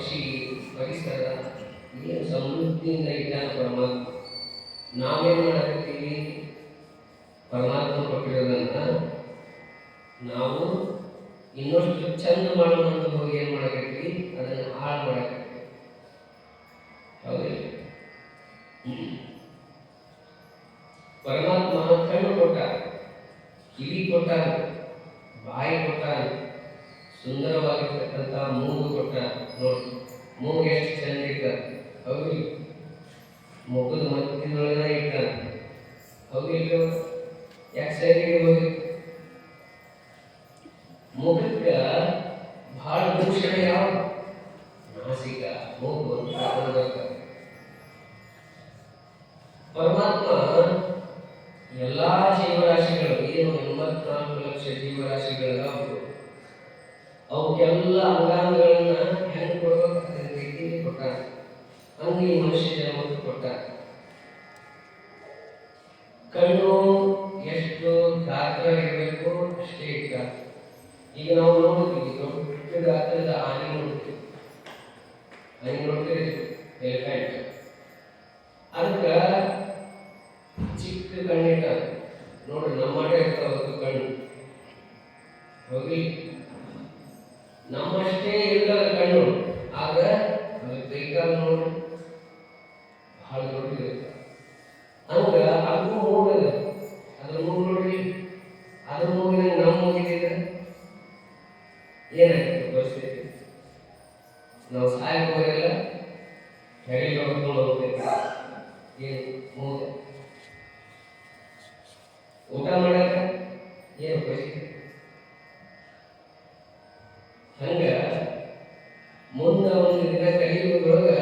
ಪಕ್ಷಿ ಪರಿಸರ ಏನು ಸಮೃದ್ಧಿಯಿಂದ ಇದ್ದಾನೆ ಪರಮಾತ್ಮ. ನಾವೇನು ಮಾಡಕತ್ತೀವಿ? ಪರಮಾತ್ಮ ಕೊಟ್ಟಿರೋದನ್ನ ನಾವು ಇನ್ನಷ್ಟು ಚಂದ ಮಾಡೋಣ ಅಂತ ಹೋಗಿ ಏನು ಮಾಡಕತ್ತೀವಿ? ಅದನ್ನು ಹಾಳು ಮಾಡಕತ್ತೀವಿ. ಹೌದಿಲ್ಲ? ಪರಮಾತ್ಮ ಕಣ್ಣು ಕೊಟ್ಟ, ಕಿವಿ ಕೊಟ್ಟ, ಬಾಯಿ ಕೊಟ್ಟ, ಸುಂದರವಾಗಿರ್ತಕ್ಕಂಥ ಮೂಗು ಕೊಟ್ಟ. ನೋಡಿ, ಮೂಗು ಎಷ್ಟು ಚಂದ ಇಟ್ಟ. ಹೌದಿಲ್ಲ? ಮುಖದ ಮಧ್ಯದೊಳಗನೆ ಇಟ್ಟ. ಹೌದಿಲ್ಲ? ಯಾಕೆ ಸೈಡಿಗೆ ಹೋಗಿ? ಮುಖಕ್ಕೆ ಬಹಳ ಭೂಷಣ ಯಾವುದು? ನಾಸಿಕ, ಮೂಗು ಅಂತ ಪರಮಾತ್ಮ ಎಲ್ಲಾ ಜೀವರಾಶಿಗಳು ಏನು 84 ಲಕ್ಷ ಜೀವರಾಶಿಗಳು ಅವಕ್ಕೆಲ್ಲ ಅಂಗಾಂಗಗಳನ್ನ ಹೆಂಗೆ ಕೊಡ್ಬೇಕು ಅದನ್ನ ರೀತಿಯಲ್ಲಿ ಕೊಟ್ಟ. ಹಂಗೆ ಈ ಮನುಷ್ಯ ಜನ್ಮಕ್ಕೆ ಕೊಟ್ಟ. ಕಣ್ಣು ಎಷ್ಟು ಗಾತ್ರ ಇರಬೇಕು ಅಷ್ಟೇ ಇಟ್ಟ. ಈಗ ನಾವು ನೋಡ್ತೀವಿ, ದೊಡ್ಡ ಗಾತ್ರದ ಆನೆ ನೋಡ್ತೀವಿ. ಎಲಿಫೆಂಟ್. ಅದಕ್ಕೆ ಚಿಕ್ಕ ಕಣ್ಣಿಟ್ಟ. ನೋಡ್ರಿ, ನಮ್ಮ ಇರ್ತಾವ ಕಣ್ಣು. ಹೋಗಿ ನಮ್ಮಷ್ಟೇ ಇಲ್ಲದ ಕಣ್ಣು, ಆಗ ಅದು ಕೈಕಾಲ ನೋಡ್ರಿ ಬಹಳ ದೊಡ್ಡದಿರುತ್ತೆ. ಹಂಗ ಅದು ಮೂಗದ, ಅದ್ರ ಮೂಗು ನೋಡ್ರಿ, ಅದ್ರ ಮೂಗಿನ ನಮ್ಮ ಮೂಗಿದ ಏನಾಗ್ತದೆ ಪರಿಸ್ಥಿತಿ? ನಾವು ಸಾಯಕ್ಕೆ ಹೋಗಲ್ಲ, ಹೆರಿಗೆ ಹೊಡ್ಕೊಂಡು ಹೋಗ್ತೇವೆ. ಏನು ಮೂಗ? ಊಟ ಮಾಡಕ ಏನು ಪರಿಸ್ಥಿತಿ? ಹಂಗ ಮುಂದೆ ಒಂದು ದಿನ ಕಲಿಯುಗದೊಳಗ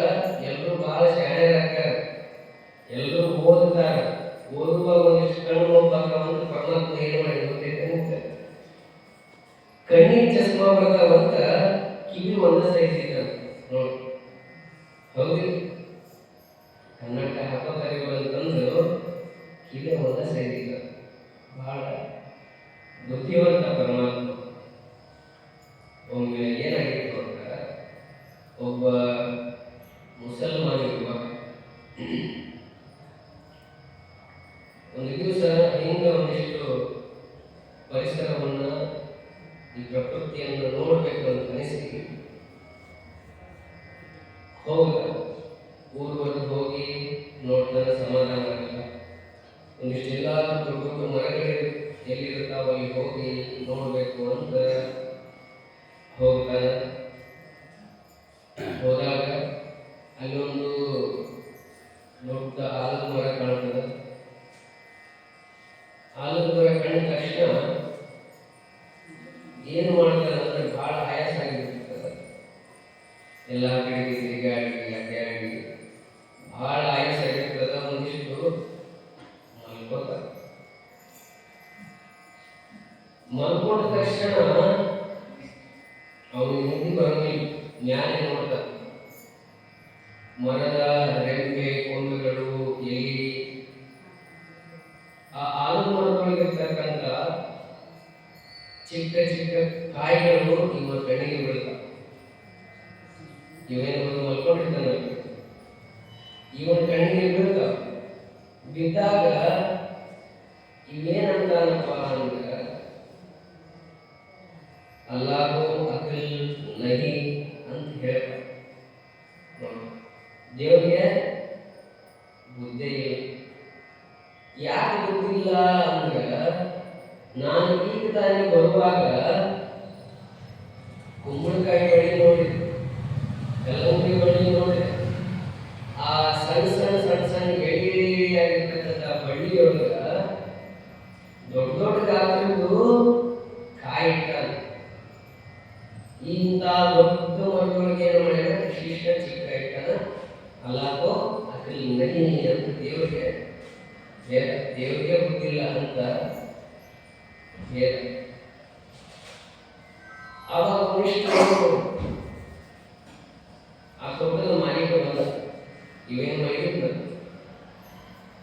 ಎಲ್ಲರೂ ಬಹಳ ಶಾಣ್ಯರಾಗ್ತಾರ, ಎಲ್ಲರೂ ಓದುತ್ತಾರ. ಓದುವಾಗ ಒಂದಿಷ್ಟು ಕಣ್ಣು ಹೋಗ್ಬೇಕಂತ ಪರಮಾತ್ಮ ಏನು ಮಾಡಿ ಗೊತ್ತೈತೆ? ಕಣ್ಣಿಗೆ ಚಸ್ಮಾ ಬರ್ತಾವಂತ ಕಿವಿ ಒಂದ ಸೈಜ್ ನೋಡಿ. ಹೌದು, ಕನ್ನಡ ಹಾಕೋತಾರಿಗಳಂತಂದು ಕಿವಿ ಒಂದ ಸೈಜ್ ಇದ್ದ. ಬಹಳ ಬುದ್ಧಿವಂತ ಪರಮಾತ್ಮ. ಒಮ್ಮೆ ಏನಾಗಿತ್ತು ಅಂತ, ಒಬ್ಬ ಮುಸಲ್ಮಾನ ಯುವಕ ಒಂದು ದಿವಸ ಹಿಂಗ ಒಂದಿಷ್ಟು ಪರಿಸರವನ್ನ, ಈ ಪ್ರಕೃತಿಯನ್ನು ನೋಡ್ಬೇಕು ಅಂತ ಅನಿಸ್ತೀವಿ. ಹೋಗ ಊರ್ವರೆಗೆ ಹೋಗಿ ನೋಡ್ತಾನೆ, ಸಮಾಧಾನ ಆಗಲ್ಲ. ಒಂದಿಷ್ಟು ಎಲ್ಲಾದ್ರೂ ದೊಡ್ಡ ದೊಡ್ಡ ಮರಗಳು ಎಲ್ಲಿರ್ತಾವ ಅಲ್ಲಿ ಹೋಗಿ ನೋಡ್ಬೇಕು ಅಂತ ಹೋಗ್ತಾನೆ. ಹೋದಾಗ ಅಲ್ಲೊಂದು ದೊಡ್ಡ ಆಲದ ಮರ ಕಾಣ್ತದೆ. ಆಲದ ಮರ ಕಂಡ ತಕ್ಷಣ ಏನು ಮಾಡ್ತಾನೆ ಅಂದ್ರೆ ಬಹಳ ಆಯಾಸ ಆಗಿರ್ತದೆ. ಎಲ್ಲ ಕಡೆಗೆ ತಿರುಗಾಡಿ ಅಡ್ಡಾಡಿ ಬಹಳ ಆಯಾಸ ಆಗಿರ್ತದ. ಒಂದಿಷ್ಟು ಮಲ್ಕೋತಾರೆ. ಮಲ್ಕೊಂಡ ತಕ್ಷಣ ಅವನು ಮುಂದೆ ಬರಲಿ ಜ್ಞಾನ ನೋಡ್ತ. ಮರದ ರೆಂಬೆ, ಕೊಂಬೆಗಳು, ಎಲಿ, ಆ ಆಲದ ಮರದೊಳಗಿರ್ತಕ್ಕಂಥ ಚಿಕ್ಕ ಚಿಕ್ಕ ಕಾಯಿಗಳು ಇವನ ಕಣ್ಣಿಗೆ ಬೀಳ್ತಾವ. ಇವೇನು ಮಲ್ಕೊಂಡಿರ್ತಾನ, ಇವನ ಕಣ್ಣಿಗೆ ಬೀಳ್ತಾವ. ಬಿದ್ದಾಗ ಇವೇನಂತಾನಪ್ಪ ಅಂದ್ರೆ, ಅಲ್ಲಾಹು ಅಕಲ್ ನಹಿ ಅಂತ ಹೇಳ್ತಾರೆ. ದೇವರಿಗೆ ಬುದ್ಧಿ ಇಲ್ಲ. ಯಾಕೆ ಗೊತ್ತಿಲ್ಲ ಅಂದ್ರೆ, ನಾನು ಈಗ ತಾನೇ ಬರುವಾಗ ಕುಂಬಳಕಾಯಿ ಬಳ್ಳಿ ನೋಡಿದೆ, ಕಲ್ಲಂಗಡಿ ಬಳ್ಳಿ ನೋಡಿದೆ. ಆ ಸಣ್ಣ ಸಣ್ಣ ಸಣ್ಣ ಸಣ್ಣ ಎಳೆಯಾಗಿರ್ತಕ್ಕಂಥ ಬಳ್ಳಿಯೊಳಗ ದೊಡ್ಡ ದೊಡ್ಡ ಗಾತ್ರದ್ದು ಕಾಯಿ ಇಟ್ಟಾನೆ. ಇಂಥ ದೊಡ್ಡ ಮರದೊಳಗೆ ಏನು ಮಾಡ್ಯಾನ? ಶಿಷ್ಟ ಚಿಕ್ಕ ಇಟ್ಟಾನ. ಅಲ್ಲಾಕೋ ಅಕಲ್ ನಹಿ ಅಂತ ದೇವರಿಗೆ ಗೊತ್ತಿಲ್ಲ ಅಂತ ಆವಾಗ ಒಂದಿಷ್ಟು ಆ ತೋಟದ ಮಾಲೀಕ ಬಂದ. ಇವೇನು ಮಲಗಿದ್ದ,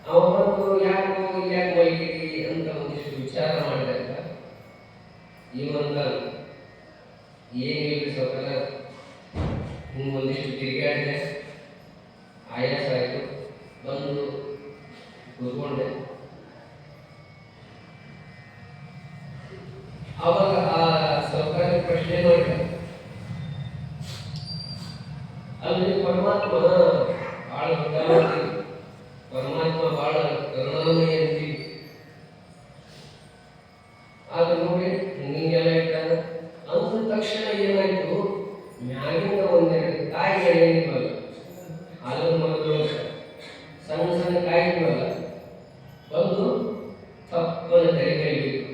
ಅವ ಬಂದು ಯಾಕೆ ಮಲಗಿರಿ ಅಂತ ಒಂದಿಷ್ಟು ವಿಚಾರ ಮಾಡಿದಾಗ ಇವಂತ ಏನಿಲ್ಲ ಸೌಕರ್ಯ ಹಿಂಗೆ ಒಂದಿಷ್ಟು ತಿರುಗಾಡಿದೆ, ಆಯಾಸ ಆಯಿತು, ಬಂದು ಕೂತ್ಕೊಂಡೆ. ಆವಾಗ ಆ ಸರ್ಕಾರಿ ಪ್ರಶ್ನೆ ಮಾಡಿದೆ, ಅಲ್ಲಿ ಪರಮಾತ್ಮ ಭಾಳ ದೊಡ್ಡ, ಪರಮಾತ್ಮ ಭಾಳ ಕರುಣಾಮಯ ಅಂತೀವಿ. ಆದ್ರೆ ನೋಡಿ ಹಿಂಗೆಲ್ಲ ಇಟ್ಟಾಗ ಅಂದ ತಕ್ಷಣ ಏನಾಯ್ತು, ಮ್ಯಾಗಿಂದ ಒಂದೆರಡು ಕಾಯಿಗಳು ಏನಿಲ್ವಲ್ಲ, ಆಲದ ಮರದೊಳಗೆ ಸಣ್ಣ ಸಣ್ಣ ಕಾಯಿಗಳಲ್ಲ ಬಂದು ತಪ್ಪನ ತಲೆ ಕೈಬೇಕು.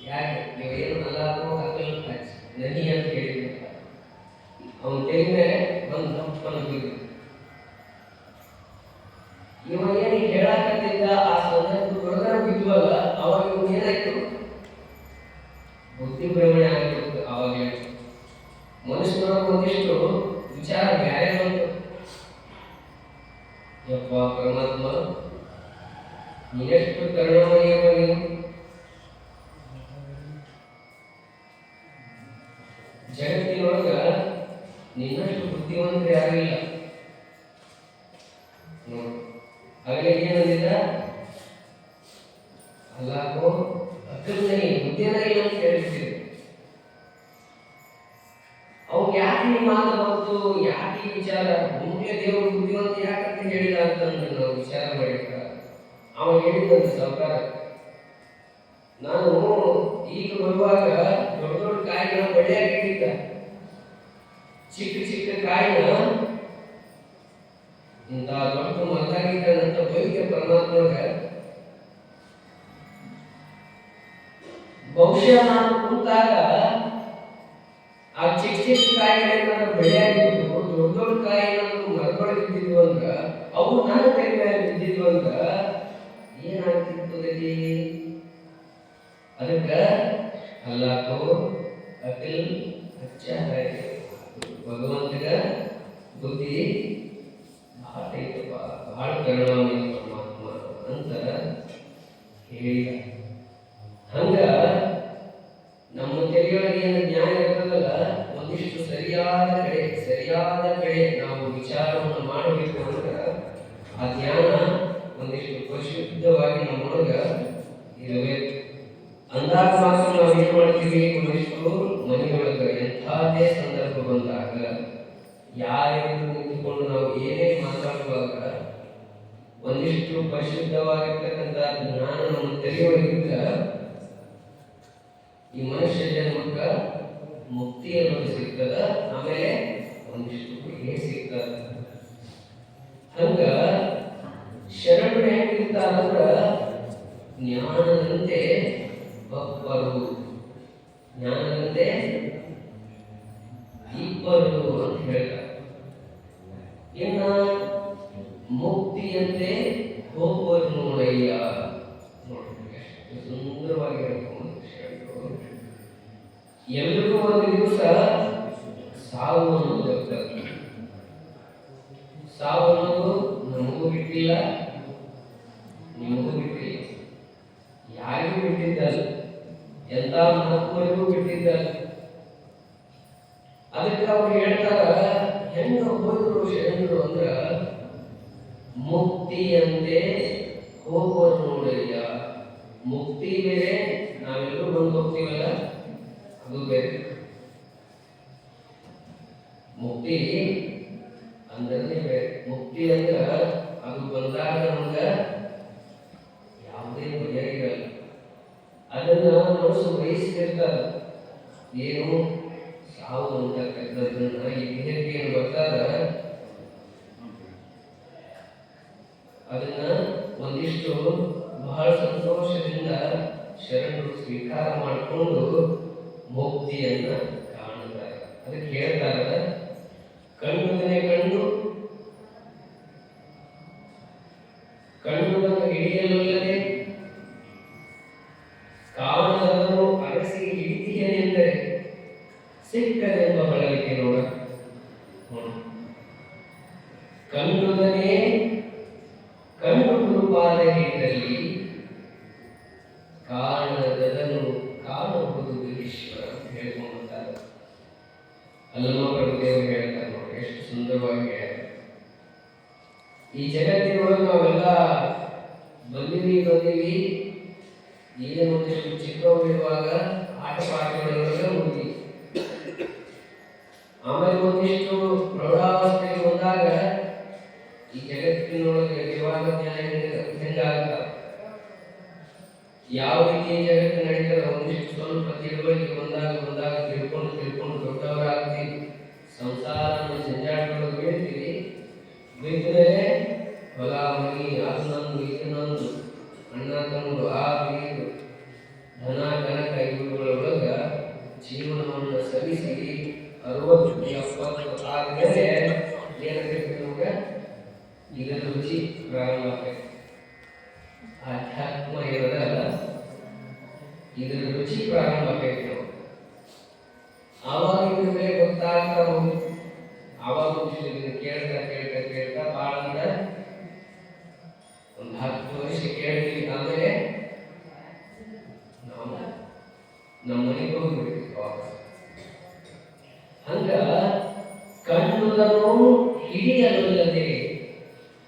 ಯಾಕೆ ನೀವೇನು ಅಲ್ಲಾಕೋ ಹಕ್ಕಲ್ ನದಿ ಅಂತ ಹೇಳಿದ್ರಿ, ಅವನ ತೆಗೆ ಮೇಲೆ ಬಂದು ತಪ್ಪನ ಬೀರು. ಇವ ಏನು ಹೇಳಕತ್ತಿದ್ದ ಆ ಸಂದರ್ಭದೊಳಗ ಬಿದ್ವಲ್ಲ, ಅವಾಗ ಇವ್ ಏನಾಯ್ತು, ಬುದ್ಧಿ ಭ್ರಮಣೆ ಆಗಿತ್ತು. ಅವಾಗ ಮನುಷ್ಯನೊಳಗೆ ಒಂದಿಷ್ಟು ವಿಚಾರ ಬ್ಯಾರೆ ಬಂತು. ಯಪ್ಪ ಪರಮಾತ್ಮ ನೀನೆಷ್ಟು ಕರುಣಾಮಯವ, ನೀನು ಜಗತ್ತಿನೊಳಗ ನಿನ್ನಷ್ಟು ಬುದ್ಧಿವಂತರು ಯಾರು ಇಲ್ಲ. ಹಾಗೆ ಏನಂದಿದ್ದ, ಅಲ್ಲಾಕೋ ಅಕ್ಕಲ್ನೇ ಬುದ್ಧಿನ ಇಲ್ಲ ಅಂತ ಹೇಳ್ತಿದ್ರು. ಅವ್ ಯಾಕೆ ಈ ಮಾತು ಬಂತು, ಯಾಕೆ ಈ ವಿಚಾರ, ಮುಂದೆ ದೇವರು ಬುದ್ಧಿವಂತ ಯಾಕಂತ ಹೇಳಿದ ಅಂತಂದ್ರೆ ನಾವು ವಿಚಾರ ಮಾಡಿದ. ಅವ ಹೇಳಿದಂತ ಸರ್ಕಾರ, ನಾನು ಈಗ ಬರುವಾಗ ದೊಡ್ಡ ದೊಡ್ಡ ಕಾಯಿನ ಬಳ್ಳಿಯಾಗಿ ಇಟ್ಟಿದ್ದ, ಚಿಕ್ಕ ಚಿಕ್ಕ ಕಾಯಿನ ಇಂಥ ದೊಡ್ಡ ಮರದಾಗಿದ್ದಾನಂತ ಬೈದ್ಯ ಪರಮಾತ್ಮಗ. ಬಹುಶಃ ನಾನು ಕೂತಾಗ ಆ ಚಿಕ್ಕ ಚಿಕ್ಕ ಕಾಯಿಗಳೇನಾದ್ರು ಬೆಳೆಯಾಗಿದ್ದು, ದೊಡ್ಡ ದೊಡ್ಡ ಕಾಯಿ ಏನಾದ್ರು ಮರದೊಳಗೆ ಬಿದ್ದಿದ್ವು ಅಂದ್ರ, ಅವು ನನ್ನ ಕೈ ಮೇಲೆ ಬಿದ್ದಿದ್ವು ಅಂದ್ರ ಏನಾಗ್ತಿರ್ತದೆ? ಅದಕ್ಕ ಅಲ್ಲಾಕೋ ಅಕಲ್ ಅಚ್ಚ ಹೈ, ಭಗವಂತಗ ಬುದ್ಧಿ ಭಾಳ ಐತಪ್ಪ, ಭಾಳ ಕರುಣಾಮಯ ಪರಮಾತ್ಮ ಅಂತ ಹೇಳಿದ. ಹಂಗ ನಮ್ಮ ತೆರೆಯೊಳಗೆ ಏನು ಜ್ಞಾನ ಇರ್ತದಲ್ಲ, ಒಂದಿಷ್ಟು ಸರಿಯಾದ ಕಡೆ ನಾವು ವಿಚಾರವನ್ನು ಮಾಡಬೇಕು ಅಂದ್ರೆ ಆ ಜ್ಞಾನ ಒಂದಿಷ್ಟು ಪರಿಶುದ್ಧವಾಗಿ ನಮ್ಮೊಳಗ ಇರಬೇಕು. ಅಂದಾಗ ಮಾತ್ರ ನಾವು ಏನು ಮಾಡ್ತೀವಿ, ಒಂದಿಷ್ಟು ಮನೆಯೊಳಗ ಎಂಥದೇ ಸಂದರ್ಭ ಬಂದಾಗ ಯಾರಿಗೂ ನಿಂತುಕೊಂಡು ನಾವು ಏನೇ ಮಾತಾಡುವಾಗ ಒಂದಿಷ್ಟು ಪರಿಶುದ್ಧವಾಗಿರ್ತಕ್ಕಂಥ ಜ್ಞಾನ ನಮ್ಮ ತೆರೆಯೊಳಗಿದ್ರೆ ಈ ಮನುಷ್ಯ ಜನ್ಮಕ್ಕ ಮುಕ್ತಿ ಅನ್ನೋದು ಸಿಗ್ತದ, ಆಮೇಲೆ ಒಂದಿಷ್ಟು ಹೇಗೆ ಸಿಗ್ತದ. ಹಂಗ ಶರಣರು ಹೆಂಗಿರ್ತಾರಂದ್ರ ಜ್ಞಾನದಂತೆ ಬಪ್ಪರು, ಜ್ಞಾನದಂತೆ ಇಬ್ಬರು ಅಂತ ಹೇಳ್ತಾರೆ. ಇನ್ನ ಮುಕ್ತಿಯಂತೆ ಹೋಗುವರು ನೋಡಯ್ಯ. ನೋಡಿ ಎಷ್ಟು ಸುಂದರವಾಗಿ ಎಲ್ರಿಗೂ ಒಂದು ದಿವಸ ಸಾವು ಅನ್ನೋದು ಬರ್ತದೆ. ಸಾವು ಅನ್ನೋದು ನಮಗೂ ಬಿಟ್ಟಿಲ್ಲ, ನಿಮಗೂ ಬಿಟ್ಟಿಲ್ಲ, ಯಾರಿಗೂ ಬಿಟ್ಟಿದ್ದಲ್ಲ, ಎಂತ ಮಹಾತ್ಮರಿಗೂ ಬಿಟ್ಟಿದ್ದಲ್ಲ. ಅದಕ್ಕೆ ಅವ್ರು ಹೇಳ್ತಾರ, ಹೆಂಗ ಹೋದ್ರು ಶರಣರು ಅಂದ್ರ ಮುಕ್ತಿಯಂತೆ ಹೋಗುವರು ನೋಡಯ್ಯ. ಮುಕ್ತಿ ಬೇರೆ, ನಾವೆಲ್ಲರೂ ಬಂದು ಹೋಗ್ತೀವಲ್ಲ ಅದು ಬೇರೆ. ಮುಕ್ತಿ ಅಂದ್ರೆ ಬೇರೆ. ಮುಕ್ತಿ ಅಂದ್ರ ಅದು ಬಂದಾಗ ನಮ್ಗ ಯಾವುದೇ ಭಯ ಇರಲ್ಲ. ಅದನ್ನ ಮನಸ್ಸು ಬಯಸ್ತಿರ್ತಾರ. ಏನು ಸಾವು ಅಂತಕ್ಕಂಥದ್ದನ್ನ ಈ ದೇಹಕ್ಕೆ ಏನು ಬರ್ತಾರ, ಅದನ್ನ ಒಂದಿಷ್ಟು ಬಹಳ ಸಂತೋಷದಿಂದ ಶರಣರು ಸ್ವೀಕಾರ ಮಾಡಿಕೊಂಡು ಮುಕ್ತಿಯನ್ನ ಕಾಣುತ್ತಾರೆ. ಅದಕ್ಕೆ ಹೇಳ್ತಾರ, ಕಂಡುದನ್ನೇ ಕಂಡುದನ್ನು ಹಿಡಿಯಲಲ್ಲದೆ ಕಾಣದನ್ನು ಅರಸಿ ಹಿಡಿತೀಯನೆಂದರೆ ಸಿಕ್ಕದೆಂಬ ಬಳಲಿಕೆ ನೋಡ. ಕಂಡುದನ್ನೇ ಕಂಡು ಗುರುಪಾದ ಹಿಡಿದಲ್ಲಿ ಕಾಣದದನ್ನು ಕಾಣಬಹುದು ಈಶ್ವರ ಅಂತ ಹೇಳ್ಕೊಂಡ್ಬರ್ತಾರೆ. ಅಲ್ಲಮ್ಮ ಪ್ರಭುದೇವರು ಹೇಳ್ತಾರೆ ನೋಡಿ. ಈ ಜಗತ್ತಿನೊಳಗೆ ನಾವೆಲ್ಲ ಬಂದೀವಿ ಏನು ಒಂದಿಷ್ಟು ಚಿಕ್ಕವರಿರುವಾಗ ಆಟ ಪಾಠಗಳೊಳಗೆ ಹೋಗಿ ಆಮೇಲೆ ಒಂದಿಷ್ಟು ಪ್ರೌಢಾವಸ್ಥೆಗೆ ಬಂದಾಗ ಈ ಜಗತ್ತಿನೊಳಗೆ ಇವಾಗ ಜ್ಞಾನ ಹೆಂಗಾಗ ಯಾವ ರೀತಿ ಜಗತ್ತು ನಡೀತದೆ ಒಂದಿಷ್ಟು ಸ್ವಲ್ಪ ತಿಳುವಳಿಕೆ ಬಂದಾಗ ತಿಳ್ಕೊಂಡು ದೊಡ್ಡವರಾಗ್ತೀವಿ. ಸಂಸಾರ ಜಂಜಾಟಗಳು ಬೀಳ್ತೀವಿ. ಬಿದ್ದರೆ ಹೊಲ ಮನಿ ಅದು ನಂದು ಇದು ನಂದು ಅಣ್ಣ ತಮ್ಮದು ಆ ಬೀರು ಧನ ಕನಕ ಇವುಗಳೊಳಗ ಜೀವನವನ್ನು ಸವಿಸಿ 60-70 ಆದ್ಮೇಲೆ ಏನಾಗಬೇಕು ನಮ್ಗೆ ಇದರ ರುಚಿ ಪ್ರಾರಂಭ ಆಗಬೇಕು. ಆಧ್ಯಾತ್ಮ ಇರೋದಲ್ಲ, ಇದರ ರುಚಿ ಪ್ರಾರಂಭ ಆಗಬೇಕು ನಾವು. ಆವಾಗ ಇದ್ರ ಮೇಲೆ ಗೊತ್ತಾಗ್ತಾ ಹೋಗಿ ಆವಾಗ ಕೇಳ್ತಾ ಭಾಳ ಅಂದ್ರೆ ಒಂದು 10 ವರ್ಷ ಕೇಳ್ತೀವಿ. ಆಮೇಲೆ ನಾವು ನಮ್ಮ ಮನೆಗೆ ಹೋಗ್ಬಿಡ್ತೀವಿ ವಾಪಸ್. ಹಂಗ ಕಣ್ಣುಗಳನ್ನು ಹಿಡಿಯಲಲ್ಲದೆ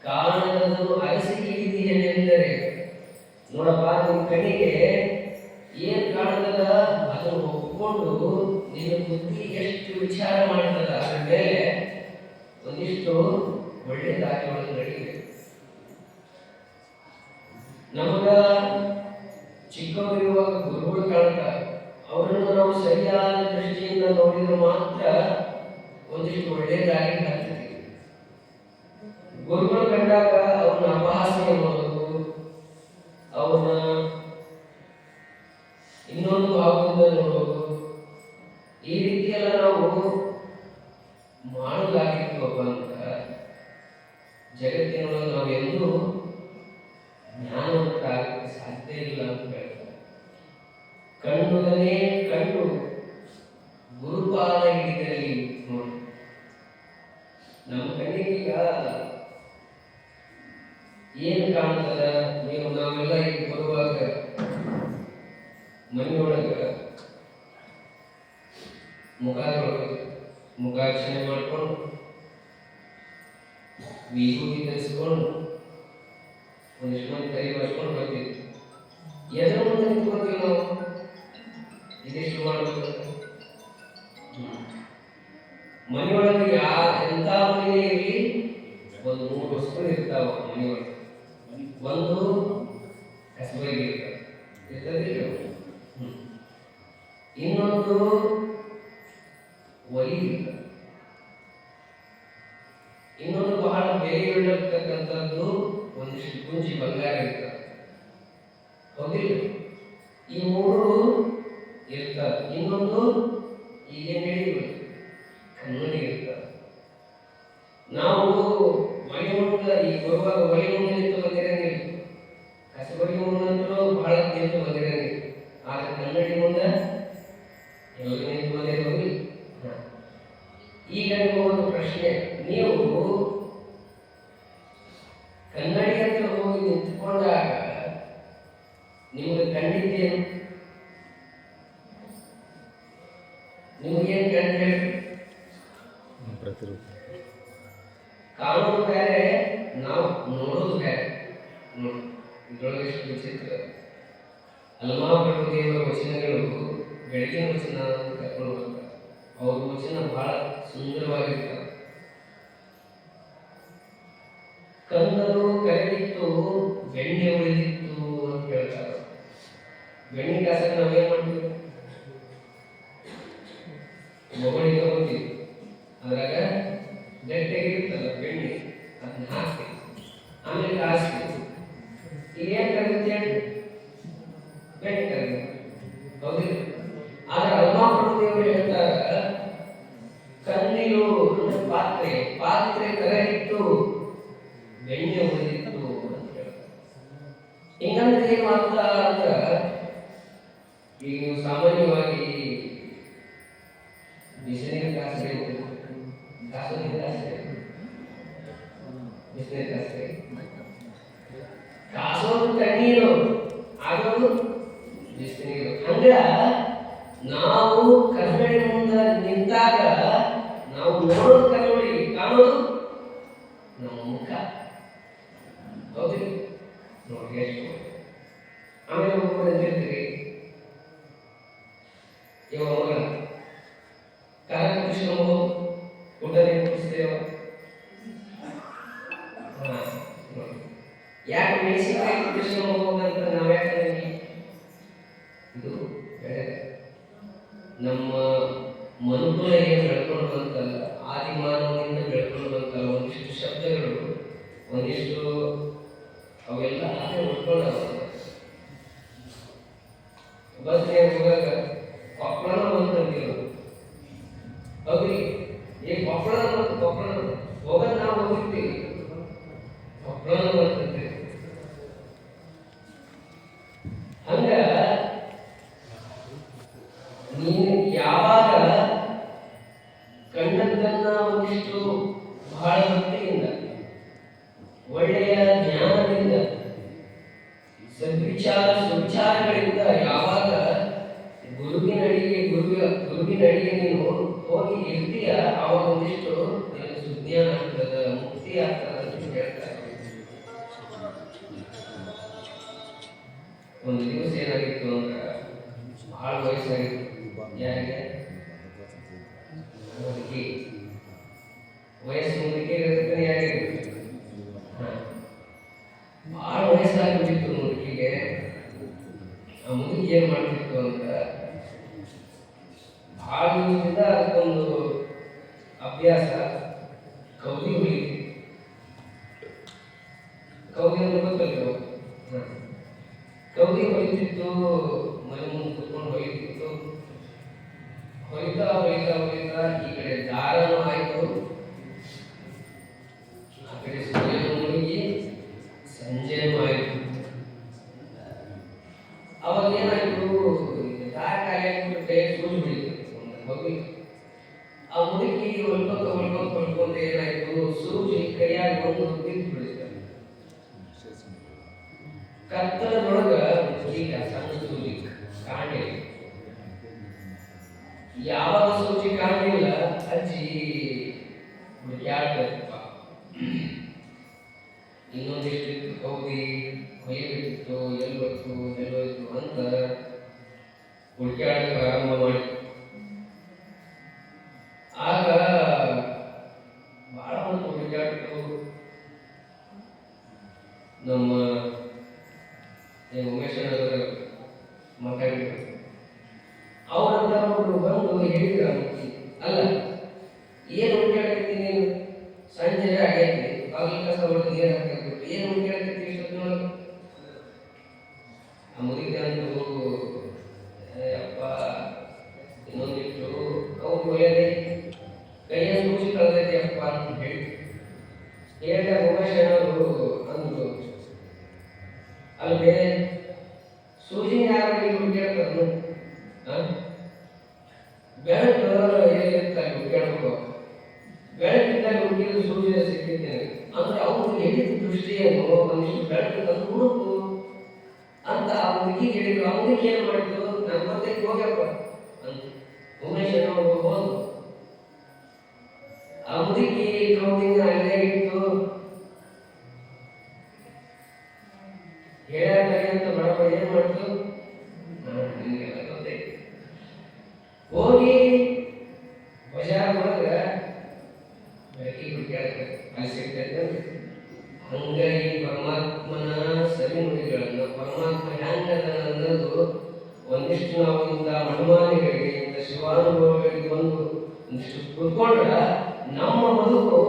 ಕಾರಣವನ್ನು ಅರಸಿ ಹಿಡಿದೀಯನೆಂದರೆ ನೋಡಪ್ಪ, ನಿಮ್ಮ ಕಣ್ಣಿಗೆ ಏನ್ ಕಾಣ್ತದ ಅದನ್ನು ಒಪ್ಪಿಕೊಂಡು ನಿನ್ನ ಬುದ್ಧಿ ಎಷ್ಟು ವಿಚಾರ ಮಾಡ್ತದ ಅದ್ರ ಮೇಲೆ ಒಂದಿಷ್ಟು ಒಳ್ಳೆ ದಾರಿಗಳನ್ನು ನಡೀಬೇಕು. ನಮಗ ಚಿಕ್ಕವರಿರುವಾಗ ಗುರುಗಳು ಕಾಣ್ತಾರೆ. ಅವರನ್ನು ನಾವು ಸರಿಯಾದ ದೃಷ್ಟಿಯಿಂದ ನೋಡಿದ್ರೆ ಮಾತ್ರ ಒಂದಿಷ್ಟು ಒಳ್ಳೆ ದಾರಿಗೆ ಹತ್ತೀವಿ. ಗುರುಗಳು ಕಂಡಾಗ ಅವ್ರನ್ನ ಅಪಹಾಸ್ಯ ಮಾಡೋದು, ಅವ್ರನ್ನ ಇನ್ನೊಂದು ಭಾವದಿಂದ ನೋಡೋದು, ಈ ರೀತಿಯೆಲ್ಲ ನಾವು ಮಾಡಲಾಗಿರ್ತೀವಪ್ಪ ಅಂತ ಜಗತ್ತಿನೊಳಗೆ ನಾವು ಎಂದೂ ಜ್ಞಾನವಂತರಾಗಕ್ಕೆ ಸಾಧ್ಯ ಇಲ್ಲ ಅಂತ ಹೇಳ್ತಾರೆ. ಕಣ್ಣುಗಳನ್ನೇ ಕಂಡು ಗುರುಪಾದ ಹಿಡಿದಲ್ಲಿ ನೋಡಿ. ನಮ್ಮ ಕಣ್ಣಿಗೀಗ ಏನು ಕಾಣ್ತದ? ನಾವೆಲ್ಲ ಈಗ ಬರುವಾಗ ಮನೆಯೊಳಗ ಮುಖಾರ್ಚನೆ ಮಾಡ್ಕೊಂಡು ವಿಭೂತಿ ಧರಿಸ್ಕೊಂಡು ಒಂದಿಷ್ಟು ಮಂದಿ ಕೈ ಬರ್ಸ್ಕೊಂಡು ಬರ್ತೀವಿ. ಎದ್ರ ಮುಂದೆ ನಿಂತ್ಕೊತೀವಿ ನಾವು? ಇದಿಷ್ಟು ಮಾಡಬೇಕು. ಮನೆಯೊಳಗೆ ಎಂತ ಮನೆ ಇರಲಿ ಒಂದು 3 ವಸ್ತು ಇರ್ತಾವ ಮನೆಯೊಳಗೆ. ಒಂದು ಕಸಬರಿಗೆ ಇರ್ತದೆ, ಇನ್ನೊಂದು ಒಲಿ ಇರ್ತದೆ, ಇನ್ನೊಂದು ಬಹಳ ಬೆಲೆಯುಳ್ಳತಕ್ಕಂಥದ್ದು ಒಂದಿಷ್ಟು ಕುಂಚಿ ಬಂಗಾರ ಇರ್ತದೆ. ಹೌದಿಲ್ಲ? ಈ 3 ಇರ್ತದೆ. ಇನ್ನೊಂದು ಈಗೇನು ಹೇಳಿದ್ರು ಕನ್ನಡಿ ಇರ್ತದೆ. ನಾವು ಒಲಿ ಮುಂದೆ ಈ ಬರುವಾಗ ಒಲಿ ಮುಂದೆ ನಿಂತು ಬಂದಿರಂಗಿಲ್ಲ, ಕಸಬರಿ ಮುಂದಂತೂ ಬಹಳ ನಿಂತು ಬಂದಿರಂಗಿಲ್ಲ. ಆದ್ರೆ ಕನ್ನಡಿ ಮುಂದೆ ಎಲ್ಲಿ ನಿಂತು ಬಂದಿರೋದಿಲ್ಲ. ಈಗ ಒಂದು ಪ್ರಶ್ನೆ, ನೀವು ಕನ್ನಡಿ ಹತ್ರ ಹೋಗಿ ನಿಂತ್ಕೊಂಡಾಗ ನಿಮಗೆ ಕಂಡಿದ್ದೇನು? ನಿಮಗೇನು ಕಂಡು ಹೇಳಿ? ಕಾಣೋದು ಬೇರೆ, ನಾವು ನೋಡೋದು ಬೇರೆ. ನೋಡಿ, ಇದ್ರೊಳಗೆ ಎಷ್ಟು ವಿಚಿತ್ರ. ಹಲವಾರು ದೇವರ ವಚನಗಳು ಬೆಳಗಿನ ವಚನ ಅಂತ ಕರ್ಕೊಂಡು ಬರ್ತಾರೆ. ಅವ್ರ ವಚನ ಬಹಳ ಸುಂದರವಾಗಿರ್ತಾರೆ. ಕಂದರು ಕರಡಿತ್ತು, ಬೆಣ್ಣೆ ಉಳಿದಿತ್ತು ಅಂತ ಹೇಳ್ತಾರೆ. ಬೆಣ್ಣೆ ಕಾಸಕ್ಕೆ ನಾವೇನ್ ಮಾಡ್ತೀವಿ? ಮೊಬೈಲ್ ತಗೋತೀವಿ, ಅದ್ರಾಗ ಗಟ್ಟಿಯಾಗಿರ್ತಲ್ಲ ಬೆಣ್ಣೆ, ಅದನ್ನ ಹಾಕ್ತೀವಿ, ಆಮೇಲೆ ಕಾಸ್ತೀವಿ. ಈಗ ಏನ್ ಕರೀತಿ ಹೇಳಿ? ಬೆಣ್ಣೆ ಕರೀತಿ. ಹೌದಿಲ್ಲ? ಆದ್ರೆ ಅಲ್ಮಾಪ್ರಭುದೇವರು ಹೇಳ್ತಾರೆ, ಕಣ್ಣಿಲು ಪಾತ್ರೆ ಕರಗಿತ್ತು, ಬೆಣ್ಣೆ ಉಳಿದಿತ್ತು ಅಂತ ಹೇಳ್ತಾರೆ. ಹಿಂಗಂದ್ರೆ ಏನ್ ಮಾಡ್ತಾ ಅಂದ್ರ, ಈಗ ನೀವು ಸಾಮಾನ್ಯವಾಗಿ ಬಿಸಿನೀರು ಕಾಸಬೇಕು, ಬಿಸಿನೀರು ಕಾಸಬೇಕು, ಕಾಸೋದು ತಣ್ಣೀರು, ಆಗೋದು ಬಿಸಿನೀರು. ಹಂಗ ನಾವು ಕನ್ನಡಿ ಮುಂದೆ ನಿಂತಾಗ ನಾವು ನೋಡೋದು ಕನ್ನಡಿ, ಕಾಣೋದು ನಮ್ಮ ಮುಖ. ನೋಡಿ ಎಷ್ಟು. ಆಮೇಲೆ ಒಬ್ಬರು ಅಂತಿರ್ತೀರಿ, ಇವ ಮಗ ಕಾಲ ಕೃಷ್ಣ ಊಟ ಕೊಡಿಸ್ತೇವ. ಯಾಕೆ ಮೆಣಸಿನಕಾಯಿ ಕೃಷ್ಣ ಹೋಗೋದಂತ ನಾವು ಯಾಕೆ ಇದು ಬೇರೆ. ನಮ್ಮ ಮನುಕುಲ ಏನು ಬೆಳ್ಕೊಂಡು ಬಂತಲ್ಲ, ಆದಿಮಾನವನಿಂದ ಬೆಳ್ಕೊಂಡು ಬಂತಲ್ಲ, ಒಂದಿಷ್ಟು ಶಬ್ದಗಳು, ಒಂದಿಷ್ಟು ಅವೆಲ್ಲ ಹಾಗೆ ಉಟ್ಕೊಂಡವ. ಬಸ್ನೇ ಹೋಗಾಗ ಕೊಪ್ಪಳನ ಬಂತಂತೀವಿ, ಹೌದ್ರಿ? ಈ ಕೊಪ್ಪಳನ ಬಂತು, ಕೊಪ್ಪಳನ ಹೋಗೋದು ನಾವು ಹೋಗಿರ್ತೀವಿ, ಕೊಪ್ಪಳನ ಬಂತಂತೀವಿ. ಹಂಗ ನೀನು ಯಾವಾಗ ಕಂಡದ್ದನ್ನ ಒಂದಿಷ್ಟು ಬಹಳ ಭಕ್ತಿಯಿಂದ, ಒಳ್ಳೆಯ ಜ್ಞಾನದಿಂದ, ಸುವಿಚಾರಗಳಿಂದ ಯಾವಾಗ ಗುರುವಿನಡಿಗೆ ನೀನು ಹೋಗಿ ಇರ್ತೀಯ, ಅವಾಗ ಒಂದಿಷ್ಟು ಸುಜ್ಞಾನ ಆಗ್ತದ, ಮುಕ್ತಿ ಆಗ್ತದ ಅಂತ ಹೇಳ್ತಾರೆ. ಒಂದು ದಿವಸ ಏನಾಗಿತ್ತು ಅಂದ್ರೆ, ಬಹಳ ವಯಸ್ಸಾಗಿತ್ತು. ಯಾರಿಗೆ? ಮುದುಕಿ. ವಯಸ್ಸು ಮುದುಕಿ ಇರುತ್ತೆ, ಯಾರಿಗಿರುತ್ತೆ? ಬಹಳ ವಯಸ್ಸಾಗಿಬಿಟ್ಟಿತ್ತು ಮುದುಕಿಗೆ. ಆ ಮುದುಕಿ ಏನ್ ಮಾಡ್ತಿತ್ತು ಅಂತ, ಬಹಳ ದಿವಸದಿಂದ ಅದಕ್ಕೊಂದು ಅಭ್ಯಾಸ, ಕೌದಿ ಹೊಲಿತಿ. ಕೌದಿ ಅಂದ್ರೆ ಗೊತ್ತಲ್ಲ, ಕೌದಿ ಹೊಲಿತಿತ್ತು, ಮನೆ ಮುಂದೆ ಕುತ್ಕೊಂಡು ಹೊಲಿತಿತ್ತು. ಹೊಲಿತಾ ಹೊಲಿತಾ ಹೊಲಿತಾ ಈ ಕಡೆ ದಾರನೂ ಆಯ್ತು, ಆ ಕಡೆ ಸೂರ್ಯನು ಮುಳುಗಿ ಸಂಜೆನೂ ಆಯ್ತು. ಅವಾಗ ಏನಾಯ್ತು, ದಾರ ಖಾಲಿ ಆಗ್ಬಿಟ್ಟು ಸೂಜಿ ಬಿಡಿತು ಹೋಗಿ. ಆ ಮುದುಕಿ ಹೊಲ್ಕೊಂತ ಏನಾಯ್ತು, ಸೂಜಿ ಕೈಯಾಗಿ ಒಂದು ಬಿದ್ದು ಬಿಡಿಸ್ತಾರೆ. ಕತ್ತಲದೊಳಗ ಈಗ ಸಣ್ಣ ಸೂಜಿ ಕಾಣಿಲ್ಲ. ಯಾವಾಗ ಸೂಜಿ ಕಾಣಲಿಲ್ಲ, ಅಜ್ಜಿ ಹುಡುಕ್ಯಾಡ್ಬೇಕಪ್ಪ. ಇನ್ನೊಂದಿಷ್ಟು ಕೌದಿ ಹೊಯ್ಯಬೇಕಿತ್ತು, ಎಲ್ಲೋಯ್ತು ಅಂತ ಹುಡುಕ್ಯಾಡಕ್ಕೆ ಪ್ರಾರಂಭ ಮಾಡಿ. ಆಗ ಬಹಳ ಹೊತ್ತು ಹುಡುಕ್ಯಾಡಿತು. ನಮ್ಮ ಉಮೇಶನವರು ಮಾತಾಡಿದ್ರು. ಅವರಂತ ಒಬ್ರು ಬಂದು ಹೇಳಿದ್ರು, ಅಲ್ಲ ಏನು ಹುಡುಕ್ಯಾಡಕತ್ತಿ ನೀನು, ಸಂಜೆ ಆಗೈತಿ, ಬಾಗಿಲು ಕಸ ಹೊಡೆದು ನೀರು ಹಾಕಬಿಟ್ಟು ಏನು ಹುಡುಕ್ಯಾಡಕತ್ತಿ ಇಷ್ಟೊತ್ತಿನೊಳಗೆ? ಆ ಮುದುಕಿ ಅಂದ್ರು, ಅಪ್ಪ ಇನ್ನೊಂದಿಟ್ಟು ಕೌದು ಒಯ್ಯದೈತಿ, ಕೈಯ ಸೂಚಿ ಕಳೆದೈತಿ ಅಪ್ಪ ಅಂತ ಹೇಳಿದಾಗ ಉಮೇಶನವರು ಅಂದ್ರು, ಅಲ್ಲದೆ ಸೂಜಿ ಯಾರು ಹುಡುಕ್ಯಾಡ್ತಾರ? ಬೆಳಕು ಎಲ್ಲಿರ್ತಾರೆ ಹುಡುಕ್ಯಾಡ್ಬೇಕು, ಬೆಳಕಿದ್ದಾಗ ಹುಡುಗಿರು ಸೂರ್ಯ ಸಿಕ್ಕಿದ್ದೇನೆ ಅಂದ್ರೆ ಅವ್ರು ಹೇಳಿದ ದೃಷ್ಟಿಯನ್ನು ಒಂದಿಷ್ಟು ಬೆಳಕು ತಂದು ಹುಡುಕು ಅಂತ ಆ ಮುದುಕಿ ಹೇಳಿದ್ರು. ಆ ಮುದುಕಿ ಏನು ಮಾಡಿದ್ರು, ನನ್ನ ಮತ್ತೆ ಹೋಗ್ಯಪ್ಪ ಅಂತ ಉಮೇಶನವರು ಹೋದ್ರು. ಆ ಮುದುಕಿ ಕೌದಿನ ಅಲ್ಲೇ ಇಟ್ಟು ಹೇಳಾರೆ ಅಂತ ಬಡಬ ಏನ್ ಮಾಡ್ತು, ನಿಮಗೆಲ್ಲ ಗೊತ್ತೈತಿ, ಹೋಗಿ ಬಜಾರ್ ಒಳಗ ಬೆಳಕಿಗೆ ಹುಡುಕ್ಯಾಡ್ತಾರೆ, ಅಲ್ಲಿ ಸಿಗ್ತೈತೆ. ಹಂಗ ಈ ಪರಮಾತ್ಮನ ಸರಿ ನುಡಿಗಳನ್ನ, ಪರಮಾತ್ಮ ಹ್ಯಾಂಗದ ಅನ್ನೋದು ಒಂದಿಷ್ಟು ನಾವು ಇಂಥ ಮನಮಾನಿಗಳಿಗೆ, ಇಂಥ ಶಿವಾನುಭವಗಳಿಗೆ ಬಂದು ಒಂದಿಷ್ಟು ಕುತ್ಕೊಂಡ್ರ ನಮ್ಮ ಬದುಕು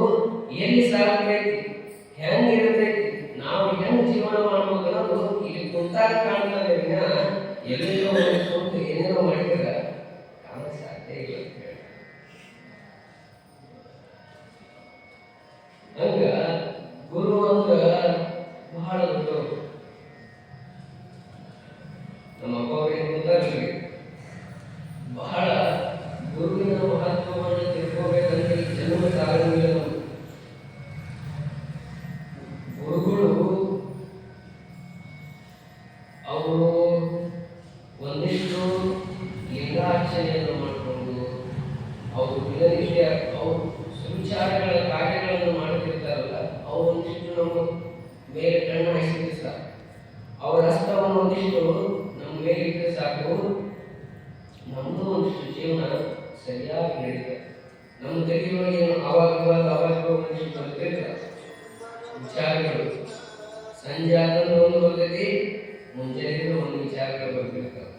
ಎಲ್ಲಿ ಸಾಗತೈತಿ, ಹೆಂಗಿರ್ತೈತಿ, ನಾವು ಹೆಂಗ್ ಜೀವನ ಮಾಡ್ಬೇಕು ಅನ್ನೋದು ಇಲ್ಲಿ ಕುಂತಾಗ ಕಾಣ್ತದೆ. ಎಲ್ಲೆಲ್ಲೋ ಕುಂತು ಏನೇನೋ ಮಾಡಿದ್ರೆ ಕಾಣಕ್ ಸಾಧ್ಯ ಇಲ್ಲ. ಹಂಗ ಗುರು ಅಂದ್ರ ಬಹಳ ದೊಡ್ಡವರು. ನಮ್ಮ ಅಪ್ಪ ಅವ್ರಿಗೆ ಗೊತ್ತಾಗಲಿ, ಬಹಳ ಗುರುವಿನ ಮಹತ್ವವನ್ನು ತಿಳ್ಕೋಬೇಕಂದ್ರೆ ಈ ಜನ್ಮ ಸಾಗಂಗಿಲ್ಲ. ಗುರುಗಳು ಅವರು ಒಂದಿಷ್ಟು ಲಿಂಗಾರ್ಚನೆಯನ್ನು ಮಾಡಿಕೊಂಡು ಅವರು ದಿನನಿತ್ಯ ಅವರು ಸುವಿಚಾರಗಳ ಕಾರ್ಯಗಳನ್ನು ಮಾಡುತ್ತಿರ್ತಾರಲ್ಲ, ಅವರು ಒಂದಿಷ್ಟು ನಮ್ಮ ಮೇಲೆ ಕಣ್ಣು ಹಾಯಿಸಿರ್ತಾರೆ. ಒಂದಿಷ್ಟು ನಮ್ಮ ಮೇಲೆ ಇಟ್ಟರೆ ಸಾಕು, ನಮ್ಮದು ಒಂದಿಷ್ಟು ಜೀವನ ಸರಿಯಾಗಿ ನಡೀತದೆ. ನಮ್ಮ ತೆಗೆಯೊಳಗೆ ಅವಾಗ ಒಂದಿಷ್ಟು ಬರ್ತಿರ್ತಾರೆ ವಿಚಾರಗಳು. ಸಂಜೆ ಆದ್ರೆ ಒಂದು ಬರ್ತೈತಿ, ಮುಂಜಾನೆ ಒಂದು ವಿಚಾರಗಳು ಬರ್ತಿರ್ತಾವೆ.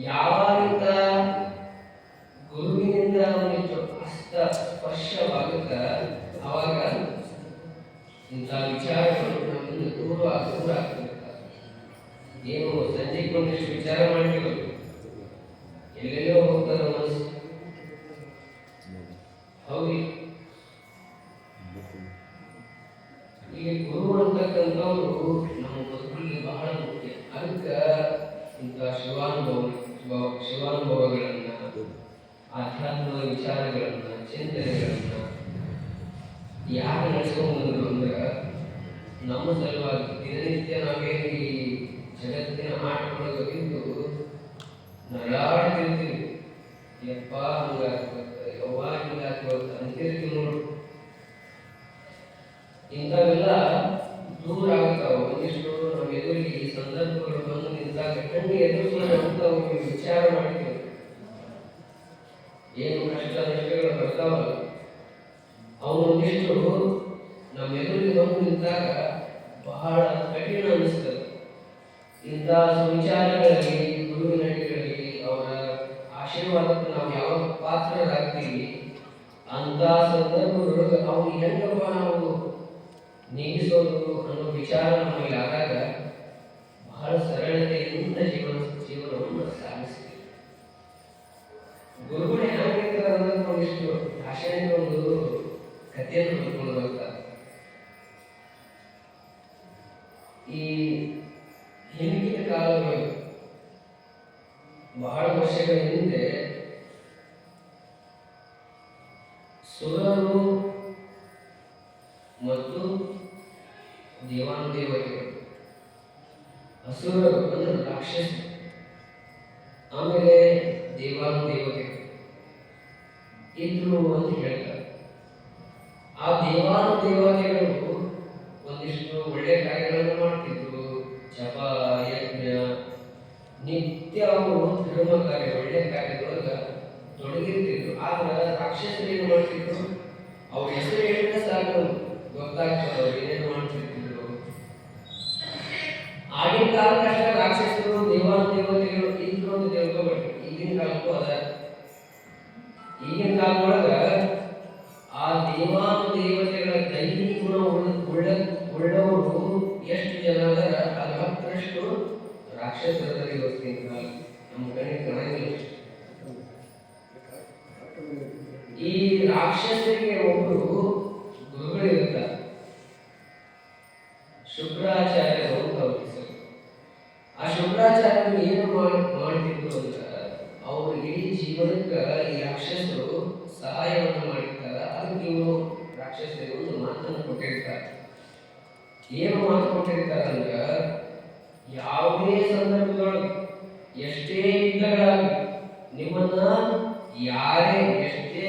ಯಾವಾಗ ಗುರುವಿನಿಂದ ಒಂದಿಷ್ಟು ಹಸ್ತ ಸ್ಪರ್ಶವಾಗುತ್ತ ಅವಾಗ ಇಂಥ ವಿಚಾರಗಳು ನಮ್ಮಿಂದ ದೂರ ಆಗ್ತಿರ್ತಾರೆ. ಏನು ಸಂಜೆಗೆ ಒಂದಿಷ್ಟು ವಿಚಾರ ಮಾಡಿರೋದು, ಎಲ್ಲೆಲ್ಲೋ ಹೋಗ್ತಾರೆ ಮನಸ್ಸು. ಹೌದು, ಈಗ ಗುರು ಅಂತಕ್ಕಂಥವ್ರು ನಮ್ಮ ಬದುಕಿಗೆ ಬಹಳ ಮುಖ್ಯ. ಅದಕ್ಕೆ ಇಂಥ ಶಿವಾನುಭವಗಳನ್ನ, ಆಧ್ಯಾತ್ಮದ ವಿಚಾರಗಳನ್ನ, ಚಿಂತನೆಗಳನ್ನ ಯಾರು ನಡೆಸ್ಕೊಂಡು ಬಂದ್ರು ಅಂದ್ರೆ ನಮ್ಮ ಸಲುವಾಗಿ. ದಿನನಿತ್ಯ ನಾವೇನು ಈ ಜಗತ್ತಿನ ಆಟದೊಳಗೆ ಇದ್ದು ನಡಾಡ್ತಿರ್ತೀವಿ, ಯಪ್ಪ ಹಂಗಾಗ್ತದೆ, ಯವ್ವ ಹಿಂಗಾಗ್ತದೆ ಅಂತಿರ್ತೀವಿ ನೋಡು. ಇಂಥವೆಲ್ಲ ದೂರ ಆಗ್ತಾವ. ಒಂದಿಷ್ಟು ನಮ್ಮ ಎದುರಿಗೆ ಈ ಸಂದರ್ಭಗಳು ಬಂದು ನಿಂತಾಗ ಕಣ್ಣು ಎದುರಿಸುವಂಥವು ವಿಚಾರ ಮಾಡ್ತೀವಿ. ಏನು ಕಷ್ಟ ನಷ್ಟಗಳು ಬರ್ತಾವಲ್ಲ, ಅವನೊಂದಿಷ್ಟು ನಮ್ಮ ಎದುರಿಗೆ ಬಂದು ನಿಂತಾಗ ಬಹಳ ಕಠಿಣ ಅನಿಸ್ತದೆ. ಇಂಥ ವಿಚಾರಗಳಲ್ಲಿ, ಗುರುವಿನ ಅಡಿಗಳಲ್ಲಿ ಅವರ ಆಶೀರ್ವಾದಕ್ಕೆ ನಾವು ಯಾವ ಪಾತ್ರರಾಗ್ತೀವಿ ಅಂತ ಸಂದರ್ಭದೊಳಗೆ ಅವ್ರು ಹೆಂಗಪ್ಪ ನಾವು ನೀಗಿಸೋದು ಅನ್ನೋ ವಿಚಾರ ನಮಗೆ ಆದಾಗ ಬಹಳ ಸರಳತೆಯಿಂದ ಜೀವನವನ್ನು ಸಾಗಿಸ್ತೀವಿ. ಗುರುಗಳು ಹೇಗಿರ್ತಾರೆ ಅನ್ನೋದು ಒಂದಿಷ್ಟು ಭಾಷೆಯಿಂದ ಒಂದು ಕಥೆಯನ್ನು ಬರ್ಕೊಂಡು ಬರ್ತಾರೆ. ಈ ಹಿಂದಿನ ಕಾಲದಲ್ಲಿ ಬಹಳ ವರ್ಷಗಳ ಹಿಂದೆ ಸುರರು ಮತ್ತು ದೇವಾನುದೇವತೆಗಳು, ಅಸುರರು ಅಂದ್ರೆ ರಾಕ್ಷಸರು, ಆಮೇಲೆ ದೇವಾನುದೇವತೆಗಳು ಇದ್ರು ಅಂತ ಹೇಳ್ತಾರೆ. ಆ ದೇವಾನುದೇವತೆಗಳು ಒಂದಿಷ್ಟು ಒಳ್ಳೆಯ ಕಾರ್ಯಗಳನ್ನು ಮಾಡ್ತಿದ್ರು. ಜಪ, ಯಜ್ಞ, ನಿತ್ಯ ಅವರು ಧರ್ಮ ಕಾರ್ಯ, ಒಳ್ಳೆಯ ಕಾರ್ಯದೊಳಗೆ ತೊಡಗಿರ್ತಿದ್ರು. ಆದ್ರೆ ರಾಕ್ಷಸರು ಏನು ಮಾಡ್ತಿದ್ರು, ಅವ್ರ ಹೆಸರು ಹೇಳಿದ್ರೆ ಸಾಕು ಗೊತ್ತಾಗ್ತದೆ ಅವ್ರು ಏನೇನು ಮಾಡ್ತಿರ್ತಿದ್ರು. ಆಗಿನ ಕಾಲಕ್ಕಷ್ಟೇ ರಾಕ್ಷಸರು ದೇವಾನುದೇವತೆಗಳು ಇದ್ರು ಅಂತ ತಿಳ್ಕೊಬೇಡಿ. ಈಗಿನ ಕಾಲಕ್ಕೂ ಅದ. ಈಗಿನ ಕಾಲದೊಳಗ ಆ ದೇವಾನುದೇವತೆಗಳ ದೈವಿ ಗುಣ ಉಳ್ಳವರು ಎಷ್ಟು ಜನ ಅದರ ಅದು 10ರಷ್ಟು ರಾಕ್ಷಸರಲ್ಲಿ ಇವತ್ತಿನ ಕಾಲ ನಮ್ಮ ಕಣ್ಣಿಗೆ ಕಾಣಂಗಿಲ್ಲ. ಈ ರಾಕ್ಷಸರಿಗೆ ಒಬ್ಬರು ಗುರುಗಳಿರ್ತಾರೆ, ಶುಕ್ರಾಚಾರ್ಯರು ಅಂತ ಅವ್ರ ಹೆಸರು. ಆ ಶುಕ್ರಾಚಾರ್ಯರು ಏನು ಮಾಡ್ತಿದ್ರು ಅಂತ ಅವ್ರ ಇಡೀ ಜೀವನಕ್ಕೆ ಈ ರಾಕ್ಷಸರು ಸಹಾಯವನ್ನು ಮಾಡಿರ್ತಾರೆ. ಅದಕ್ಕೆ ಇವರು ರಾಕ್ಷಸರಿಗೆ ಒಂದು ಮಾತನ್ನು ಕೊಟ್ಟಿರ್ತಾರೆ. ಏನು ಮಾತು ಕೊಟ್ಟಿರ್ತಾರೆ ಅಂದ್ರೆ, ಯಾವುದೇ ಸಂದರ್ಭದೊಳಗೆ ಎಷ್ಟೇ ಯುದ್ಧಗಳಾಗಲಿ, ನಿಮ್ಮನ್ನ ಯಾರೇ ಎಷ್ಟೇ